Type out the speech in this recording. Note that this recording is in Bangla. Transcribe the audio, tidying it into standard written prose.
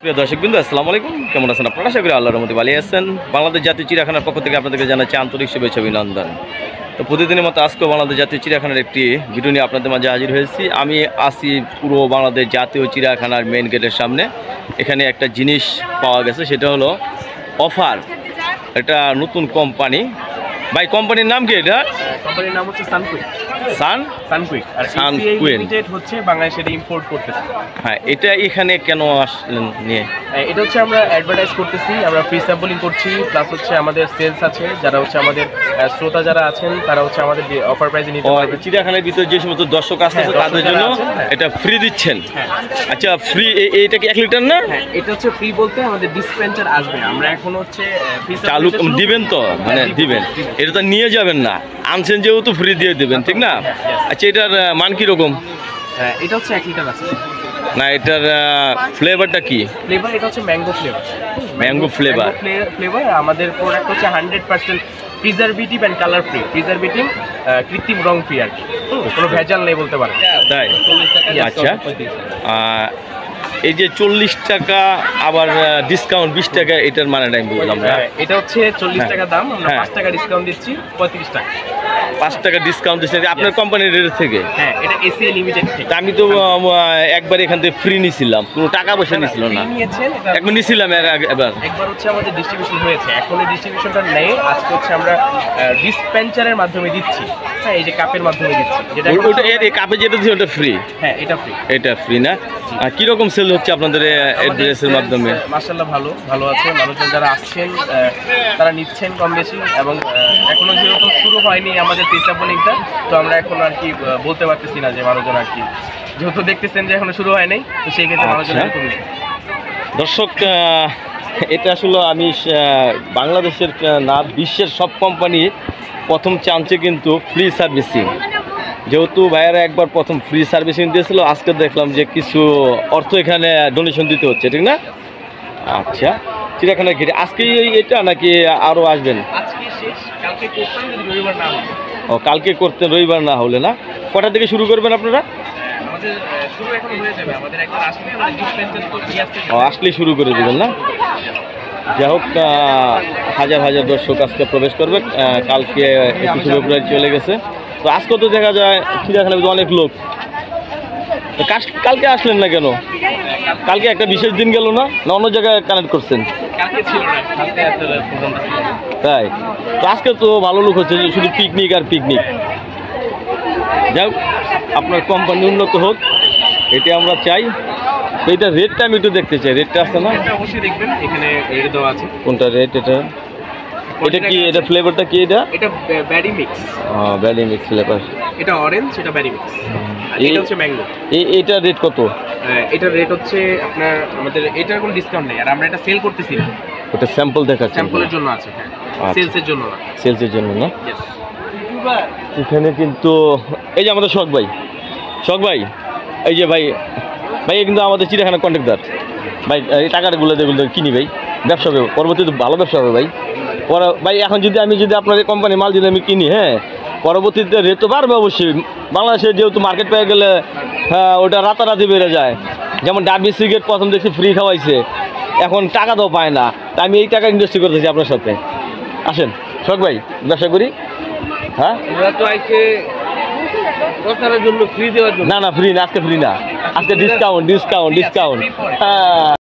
প্রিয় দর্শকবৃন্দ, আসসালামু আলাইকুম। কেমন আছেন আপনারা? আশা করি আল্লাহর রহমতে ভালো আছেন। বাংলাদেশ জাতীয় চিড়িয়াখানার পক্ষ থেকে আপনাদেরকে জানাচ্ছি আন্তরিক শুভেচ্ছা অভিনন্দন। তো প্রতিদিনের মতো আজকেও বাংলাদেশ জাতীয় চিড়িয়াখানার একটি ভিডিও নিয়ে আপনাদের মাঝে হাজির হয়েছি। আমি আছি পুরো বাংলাদেশ জাতীয় চিড়িয়াখানার মেইন গেটের সামনে। এখানে একটা জিনিস পাওয়া গেছে, সেটা হলো অফার। এটা নতুন কোম্পানি। ভাই, কোম্পানির নাম কি? এটা কোম্পানির নাম হচ্ছে সানকুইক। সানকুইক আর সানকুইক লিমিটেড হচ্ছে বাংলাদেশে ইম্পোর্ট করতেছে। হ্যাঁ, এটা এখানে কেন আসলেন নিয়ে? এটা হচ্ছে আমরা অ্যাডভার্টাইজ করতেছি, আমরা ফ্রি স্যাম্পলিং করছি, প্লাস হচ্ছে আমাদের সেলস আছে, যারা হচ্ছে আমাদের শ্রোতা যারা আছেন তারা হচ্ছে আমাদের অফার প্রাইসে নিতে পারবে। চিড়িয়াখানার ভিতরে যে সমস্ত দর্শক আসছে তাদের জন্য এটা ফ্রি দিচ্ছেন। আচ্ছা, ফ্রি এটা কি 1 লিটার না? হ্যাঁ, এটা হচ্ছে ফ্রি বলতে আমাদের ডিসপেন্সার আসবে, আমরা এখন হচ্ছে ফ্রি চালু দিবেন তো, মানে দিবেন, এটা তো নিয়ে যাবেন না, আনছেন যেহেতু ফ্রি দিয়ে দেবেন, ঠিক না? আচ্ছা, এটার মান কীরকম? হ্যাঁ, এটা হচ্ছে 1 লিটার আছে। না, এটার ফ্লেভারটা কি? ফ্লেভার এটা হচ্ছে ম্যাঙ্গো ফ্লেভার। Mango flavour. আমাদের প্রোডাক্ট হচ্ছে 100% preservative and colour free. Preservative কৃত্রিম রং ফ্রি আর কি, কোনো ভেজাল নেই বলতে পারেন। তাই? আচ্ছা, এই যে 40 টাকা আবার ডিসকাউন্ট 20 টাকা, এটার মানে আমি বুঝলাম না। এটা হচ্ছে 40 টাকা দাম, আমরা 5 টাকা ডিসকাউন্ট দিচ্ছি, 35 টাকা। 5 টাকা ডিসকাউন্ট দিচ্ছেন আপনার কোম্পানির রেট থেকে? হ্যাঁ, এটা এসিএ লিমিটেড থেকে। আমি তো একবার এখান থেকে ফ্রি নিছিলাম, কোনো টাকা পয়সা নিছিল না। একবার নিছিলাম, একবার হচ্ছে আমাদের ডিস্ট্রিবিউশন হয়েছে, এখন এই ডিস্ট্রিবিউশনটা নেই। আজকে হচ্ছে আমরা ডিসপেন্সারের মাধ্যমে দিচ্ছি। হ্যাঁ, এই যে কাপের মাধ্যমে দিচ্ছি, যেটা ওটা এই কাপে যেটা দিচ্ছি ওটা ফ্রি। হ্যাঁ, এটা ফ্রি। এটা ফ্রি না? কি রকম সেল হচ্ছে আপনাদের অ্যাড্রেসের মাধ্যমে? মাশাআল্লাহ ভালো আছে, মানুষজন যারা আসছেন তারা নিচ্ছেন কম বেশি, এবং এখনো যেহেতু শুরু হয়নি আমাদের প্রিস্যাম্পলিংটা, তো আমরা এখন আর কি বলতে পারতেছি না যে মানুষজন আর কি, যেহেতু দেখতেছেন যে এখনো শুরু হয় নাই, তো সেই ক্ষেত্রে মানুষজন দর্শক, এটা আসলে আমি বাংলাদেশের না, বিশ্বের সব কোম্পানি প্রথম চান্সে কিন্তু ফ্রি সার্ভিসিং, যেহেতু ভাইয়ারা একবার প্রথম ফ্রি সার্ভিসিং দিয়েছিল, আজকে দেখলাম যে কিছু অর্থ এখানে ডোনেশন দিতে হচ্ছে, ঠিক না? আচ্ছা, চিড়িয়াখানা ঘিরে আজকে এটা নাকি আরও আসবেন? ও, কালকে করতেন, রবিবার না হলে না? কটা থেকে শুরু করবেন আপনারা? আসলেই শুরু করে দেবেন না? যাই হোক, হাজার হাজার দর্শক আজকে প্রবেশ করবে। কালকে 21 ফেব্রুয়ারি চলে গেছে, তো আজকে তো দেখা যায় চিড়িয়াখানায় অনেক লোক। কালকে আসলেন না কেন? কালকে একটা বিশেষ দিন গেল না? না অন্য জায়গায় কানেক্ট করছেন? তাই? তো আজকে তো ভালো লোক হচ্ছে, শুধু পিকনিক আর পিকনিক। যাই হোক, আপনার কোম্পানি উন্নত হোক, এটা আমরা চাই। তো এটা রেটটা আমি একটু দেখতে চাই, রেটটা আছে না? অবশ্যই দেখবেন, এখানে রেট দেওয়া আছে। কোনটা রেট? এটা কি? এটা ফ্লেভারটা কি? এটা বেরি মিক্স। বেরি মিক্স ফ্লেভার। এটা অরেঞ্জ, এটা বেরি মিক্স, এটা হচ্ছে ম্যাঙ্গো। এটা রেট কত? এটার রেট হচ্ছে আপনার, আমাদের এটার কোনো ডিসকাউন্ট নেই, আর আমরা এটা সেল করতেছি না। ওটা স্যাম্পল দেখাচ্ছি, স্যাম্পলের জন্য আছে। হ্যাঁ, সেলসের জন্য না। সেলসের জন্য না? এখানে কিন্তু এই যে আমাদের শখ ভাই, এই যে ভাই কিন্তু আমাদের চিড়িয়াখানা কন্ট্রাক্টর ভাই, এই টাকাটাগুলো যেগুলো কিনি ভাই, ব্যবসা হবে পরবর্তীতে, ভালো ব্যবসা হবে ভাই। ভাই এখন আমি যদি আপনার এই কোম্পানি মাল যদি আমি কিনি, হ্যাঁ, পরবর্তীতে রেট তো বাড়বে অবশ্যই। বাংলাদেশে যেহেতু মার্কেট পেয়ে গেলে, হ্যাঁ, ওটা রাতারাতি বেড়ে যায়। যেমন ডার্বি সিগারেট প্রথম দেখছি ফ্রি খাওয়াইছে, এখন টাকা তো পায় না, তা আমি এই টাকা ইনভেস্ট করতেছি আপনার সাথে। আসেন শখ ভাই, ব্যবসা করি। হ্যাঁ, জন্য ফ্রি দেওয়ার জন্য না, ফ্রি না, আজকে ফ্রি না, আজকে ডিসকাউন্ট। হ্যাঁ।